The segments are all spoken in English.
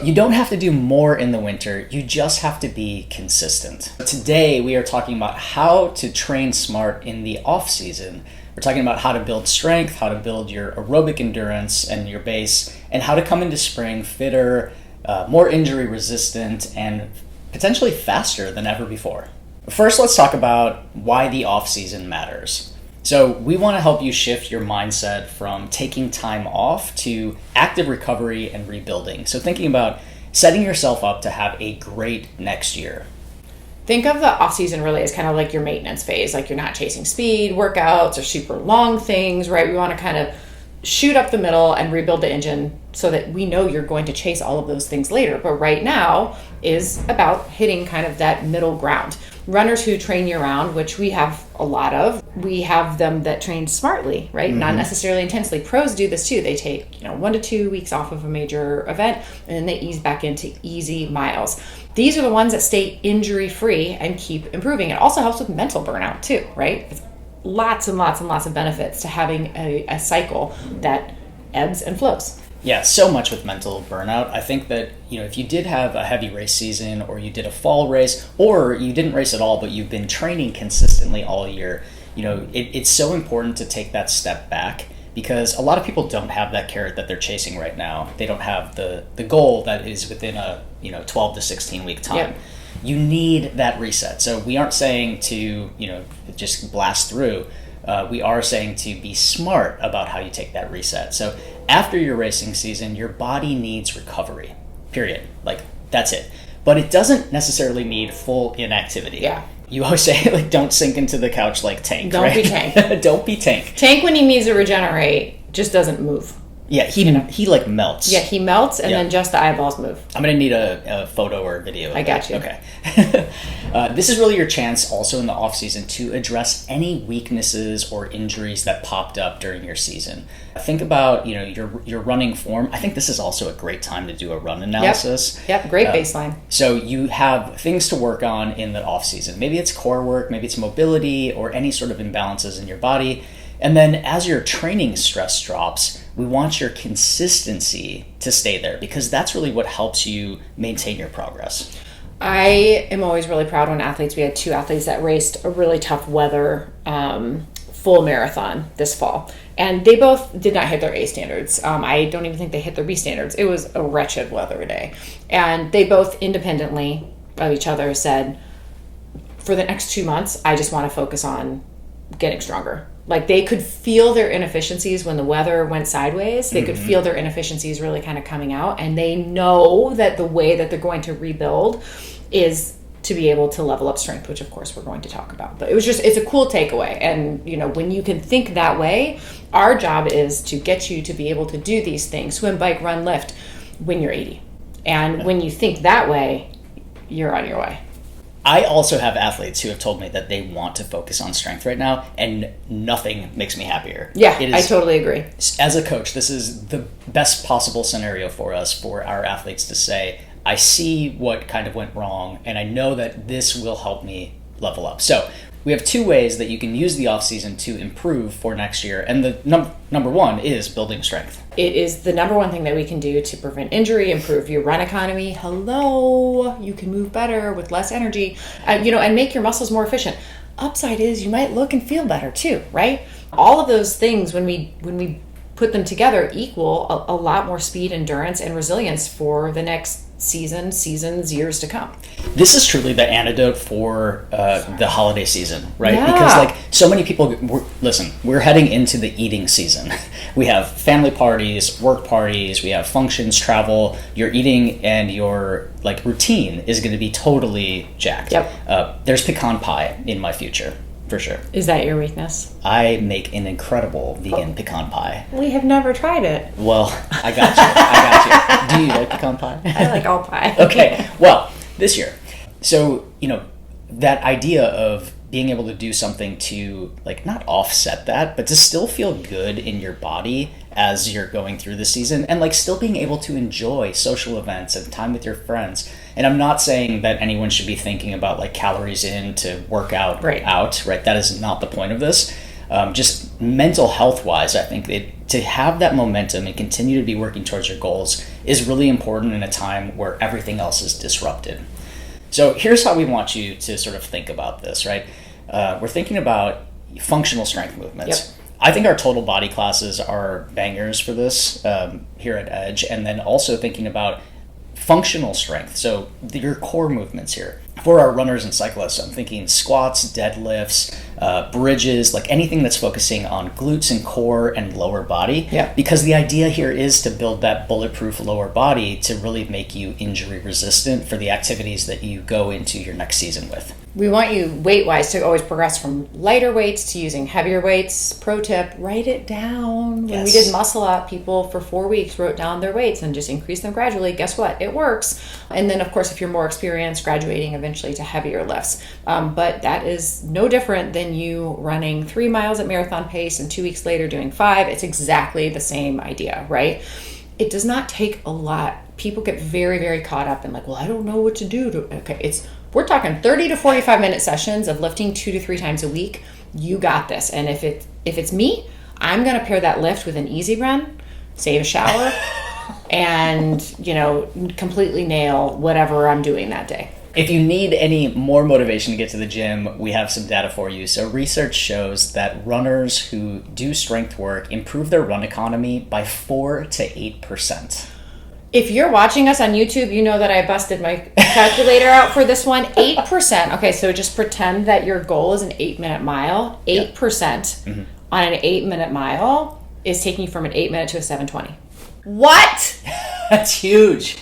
You don't have to do more in the winter, you just have to be consistent. Today, we are talking about how to train smart in the off season. We're talking about how to build strength, how to build your aerobic endurance and your base, and how to come into spring fitter, more injury resistant, and potentially faster than ever before. First, let's talk about why the off season matters. So we want to help you shift your mindset from taking time off to active recovery and rebuilding. So thinking about setting yourself up to have a great next year. Think of the off season really as kind of like your maintenance phase. Like you're not chasing speed, workouts, or super long things, right? We want to kind of shoot up the middle and rebuild the engine so that we know you're going to chase all of those things later. But right now is about hitting kind of that middle ground. Runners who train year round, which we have a lot of, we have them that train smartly, right? Not necessarily intensely. Pros do this too. They take 1 to 2 weeks off of a major event and then they ease back into easy miles. These are the ones that stay injury free and keep improving. It also helps with mental burnout too, right? It's lots and lots and lots of benefits to having a cycle that ebbs and flows. Yeah, so much with mental burnout. I think that, if you did have a heavy race season or you did a fall race or you didn't race at all, but you've been training consistently all year, it's so important to take that step back because a lot of people don't have that carrot that they're chasing right now. They don't have the goal that is within a, 12 to 16 week time. Yep. You need that reset. So we aren't saying to, just blast through. We are saying to be smart about how you take that reset. So after your racing season, your body needs recovery, period. Like, that's it. But it doesn't necessarily need full inactivity. Yeah. You always say, don't sink into the couch like Tank, Don't be Tank. Don't be Tank. Tank, when he needs to regenerate, just doesn't move. Yeah, he melts. Yeah, he melts and then just the eyeballs move. I'm going to need a photo or a video. I got you. Okay. This is really your chance also in the off season to address any weaknesses or injuries that popped up during your season. Think about, your running form. I think this is also a great time to do a run analysis. Yep, great baseline. So you have things to work on in the off season. Maybe it's core work, maybe it's mobility or any sort of imbalances in your body. And then as your training stress drops, we want your consistency to stay there because that's really what helps you maintain your progress. I am always really proud when we had 2 athletes that raced a really tough weather full marathon this fall. And they both did not hit their A standards. I don't even think they hit their B standards. It was a wretched weather day. And they both independently of each other said, for the next 2 months, I just want to focus on getting stronger. Like they could feel their inefficiencies when the weather went sideways. They could feel their inefficiencies really kind of coming out. And they know that the way that they're going to rebuild is to be able to level up strength, which of course we're going to talk about. But it's a cool takeaway. And, when you can think that way, our job is to get you to be able to do these things, swim, bike, run, lift, when you're 80. And when you think that way, you're on your way. I also have athletes who have told me that they want to focus on strength right now, and nothing makes me happier. Yeah, I totally agree. As a coach, this is the best possible scenario for us, for our athletes to say, I see what kind of went wrong, and I know that this will help me level up. So we have 2 ways that you can use the off season to improve for next year, and the number one is building strength. It is the number one thing that we can do to prevent injury, improve your run economy. Hello, you can move better with less energy, and make your muscles more efficient. Upside is you might look and feel better too, right? All of those things, when we put them together, equal a lot more speed, endurance, and resilience for the next seasons, years to come. This is truly the antidote for the holiday season, right? Yeah. Because so many people, we're heading into the eating season. We have family parties, work parties, we have functions, travel. Your eating and your routine is going to be totally jacked. Yep. There's pecan pie in my future. For sure. Is that your weakness? I make an incredible vegan pecan pie. We have never tried it. Well, I got you. Do you like pecan pie? I like all pie. Okay. Well, this year. So, that idea of being able to do something to not offset that, but to still feel good in your body as you're going through the season and still being able to enjoy social events and time with your friends. And I'm not saying that anyone should be thinking about calories in to work out out, right? That is not the point of this. Just mental health wise, I think to have that momentum and continue to be working towards your goals is really important in a time where everything else is disrupted. So here's how we want you to sort of think about this, right? We're thinking about functional strength movements. Yep. I think our total body classes are bangers for this here at Edge, and then also thinking about functional strength, so your core movements here. For our runners and cyclists, I'm thinking squats, deadlifts, bridges, like anything that's focusing on glutes and core and lower body. Yeah. Because the idea here is to build that bulletproof lower body to really make you injury resistant for the activities that you go into your next season with. We want you, weight-wise, to always progress from lighter weights to using heavier weights. Pro tip, write it down. When we did Muscle Up, people for 4 weeks wrote down their weights and just increased them gradually. Guess what? It works. And then, of course, if you're more experienced, graduating eventually to heavier lifts. But that is no different than you running 3 miles at marathon pace and 2 weeks later doing 5. It's exactly the same idea, right? It does not take a lot. People get very, very caught up in like, well, I don't know what to do. We're talking 30 to 45 minute sessions of lifting 2 to 3 times a week. You got this. And if it's me, I'm going to pair that lift with an easy run, save a shower, and, completely nail whatever I'm doing that day. If you need any more motivation to get to the gym, we have some data for you. So research shows that runners who do strength work improve their run economy by 4 to 8%. If you're watching us on YouTube, you know that I busted my calculator out for this one. 8%. Okay, so just pretend that your goal is an 8-minute mile. 8% on an 8-minute mile is taking you from an 8-minute to a 7:20. What? That's huge.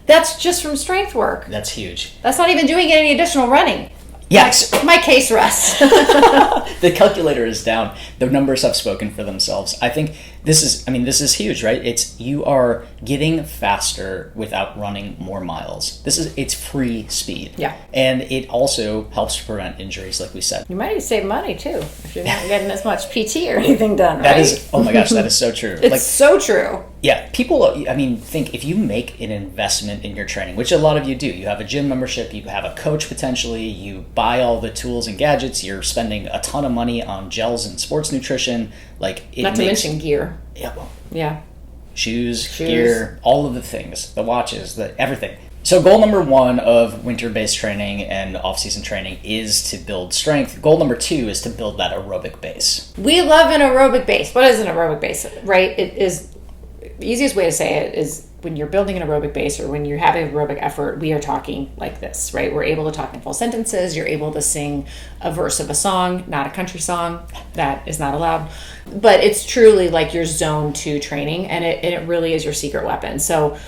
That's just from strength work. That's huge. That's not even doing any additional running. Yes. My case rests. The calculator is down. The numbers have spoken for themselves. I think this is huge, right? You are getting faster without running more miles. It's free speed. Yeah. And it also helps prevent injuries, like we said. You might even save money too if you're not getting as much PT or anything done, right? That is, oh my gosh, that is so true. It's so true. Yeah, people, think if you make an investment in your training, which a lot of you do, you have a gym membership, you have a coach potentially, you buy all the tools and gadgets, you're spending a ton of money on gels and sports nutrition, not to mention gear. Yeah, well, yeah. Shoes, gear, all of the things, the watches, everything. So goal number 1 of winter-based training and off-season training is to build strength. Goal number 2 is to build that aerobic base. We love an aerobic base. What is an aerobic base, right? It is, the easiest way to say it is when you're building an aerobic base or when you're having aerobic effort, we are talking like this, right? We're able to talk in full sentences. You're able to sing a verse of a song, not a country song. That is not allowed. But it's truly like your zone 2 training, and it really is your secret weapon. So,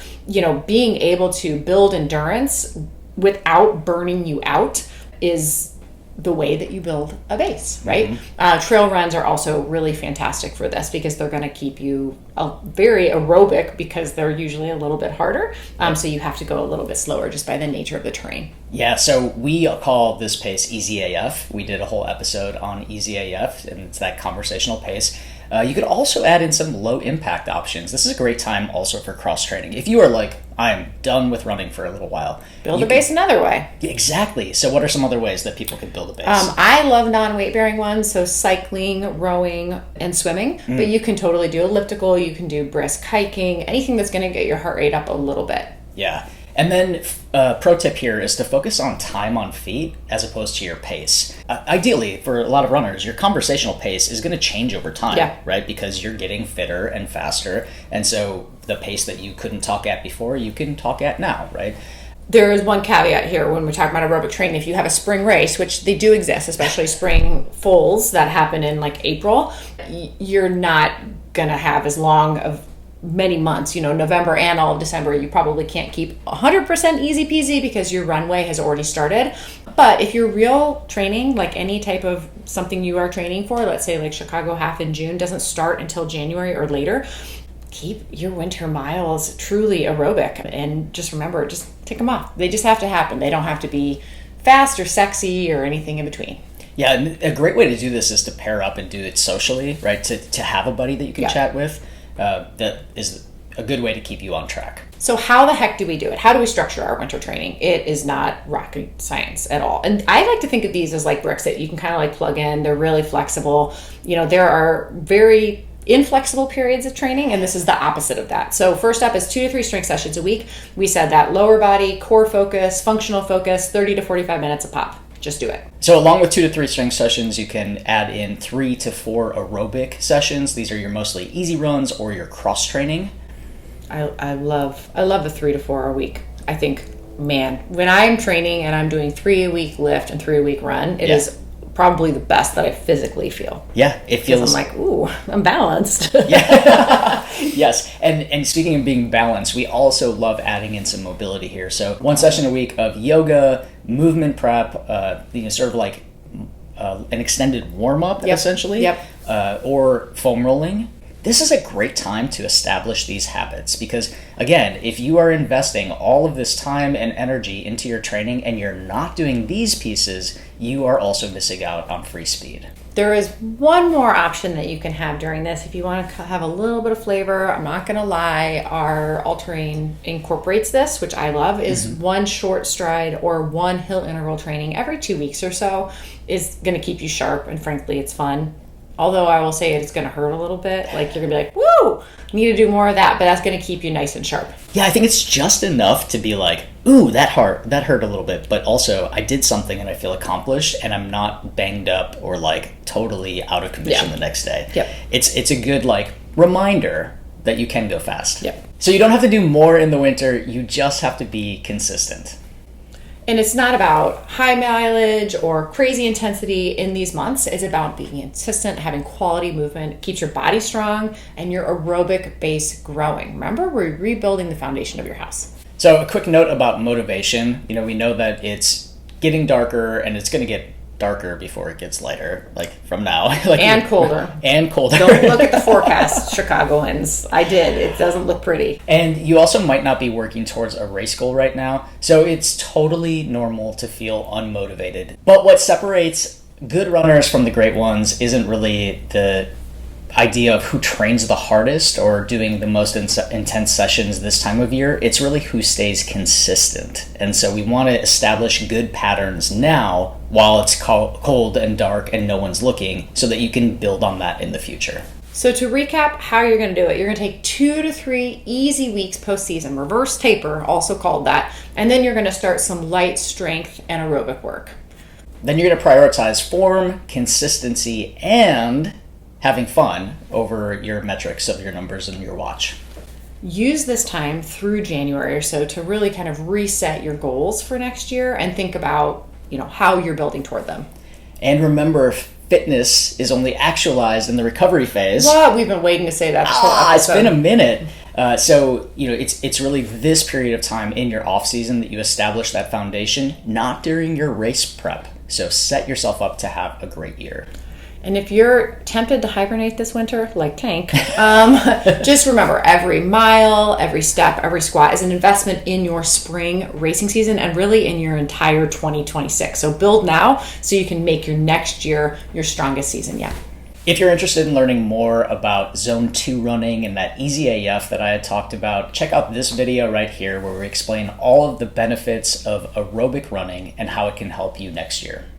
being able to build endurance without burning you out is the way that you build a base, right? Mm-hmm. Trail runs are also really fantastic for this because they're going to keep you very aerobic because they're usually a little bit harder. So you have to go a little bit slower just by the nature of the terrain. Yeah, so we call this pace Easy AF. We did a whole episode on Easy AF, and it's that conversational pace. You could also add in some low impact options. This is a great time also for cross training. If you are like, I'm done with running for a little while. Build a base another way. Exactly. So what are some other ways that people could build a base? I love non-weight bearing ones. So cycling, rowing, and swimming. But you can totally do elliptical. You can do brisk hiking. Anything that's going to get your heart rate up a little bit. Yeah. And then pro tip here is to focus on time on feet as opposed to your pace. Ideally, for a lot of runners, your conversational pace is going to change over time, right? Because you're getting fitter and faster. And so the pace that you couldn't talk at before, you can talk at now, right? There is one caveat here when we're talking about aerobic training. If you have a spring race, which they do exist, especially spring fulls that happen in like April, you're not going to have as long of many months, November and all of December, you probably can't keep 100% easy peasy because your runway has already started. But if you're real training, like any type of something you are training for, let's say like Chicago half in June doesn't start until January or later, keep your winter miles truly aerobic. And just remember, just tick them off. They just have to happen. They don't have to be fast or sexy or anything in between. Yeah, and a great way to do this is to pair up and do it socially, right? To have a buddy that you can chat with. That is a good way to keep you on track. So how the heck do we do it? How do we structure our winter training? It is not rocket science at all. And I like to think of these as like bricks that you can kind of like plug in. They're really flexible. There are very inflexible periods of training, and this is the opposite of that. So first up is 2 to 3 strength sessions a week. We said that lower body, core focus, functional focus, 30 to 45 minutes a pop. Just do it. So along with 2 to 3 strength sessions, you can add in 3 to 4 aerobic sessions. These are your mostly easy runs or your cross training. I love the 3 to 4 a week. I think, man, when I'm training and I'm doing 3 a week lift and 3 a week run, it is probably the best that I physically feel. Yeah, it feels. I'm like, ooh, I'm balanced. Yeah. Yes, and speaking of being balanced, we also love adding in some mobility here. So 1 session a week of yoga, movement prep, sort of like an extended warm up, essentially, or foam rolling. This is a great time to establish these habits because, again, if you are investing all of this time and energy into your training and you're not doing these pieces, you are also missing out on free speed. There is one more option that you can have during this if you want to have a little bit of flavor. I'm not going to lie, our all-terrain incorporates this, which I love, is 1 short stride or 1 hill interval training every 2 weeks or so is going to keep you sharp, and frankly, it's fun. Although I will say it's going to hurt a little bit. Like, you're going to be like, woo, need to do more of that, but that's going to keep you nice and sharp. Yeah, I think it's just enough to be like, ooh, that hurt a little bit. But also, I did something and I feel accomplished and I'm not banged up or like totally out of commission the next day. Yep. It's a good like reminder that you can go fast. Yep. So you don't have to do more in the winter. You just have to be consistent. And it's not about high mileage or crazy intensity in these months. It's about being consistent, having quality movement, keeps your body strong, and your aerobic base growing. Remember, we're rebuilding the foundation of your house. So a quick note about motivation. We know that it's getting darker and it's going to get darker before it gets lighter, like from now. And colder. And colder. Don't look at the forecast, Chicagoans. I did. It doesn't look pretty. And you also might not be working towards a race goal right now, so it's totally normal to feel unmotivated. But what separates good runners from the great ones isn't really the idea of who trains the hardest or doing the most intense sessions this time of year. It's really who stays consistent. And so we want to establish good patterns now while it's cold and dark and no one's looking so that you can build on that in the future. So to recap how you're going to do it, you're going to take 2 to 3 easy weeks postseason, reverse taper, also called that, and then you're going to start some light strength and aerobic work. Then you're going to prioritize form, consistency, and having fun over your metrics of your numbers and your watch. Use this time through January or so to really kind of reset your goals for next year and think about, how you're building toward them. And remember, fitness is only actualized in the recovery phase. Well, we've been waiting to say that this whole episode. It's been a minute. So it's really this period of time in your off season that you establish that foundation, not during your race prep. So set yourself up to have a great year. And if you're tempted to hibernate this winter, like Tank, just remember every mile, every step, every squat is an investment in your spring racing season and really in your entire 2026. So build now so you can make your next year your strongest season yet. If you're interested in learning more about Zone 2 running and that easy AF that I had talked about, check out this video right here where we explain all of the benefits of aerobic running and how it can help you next year.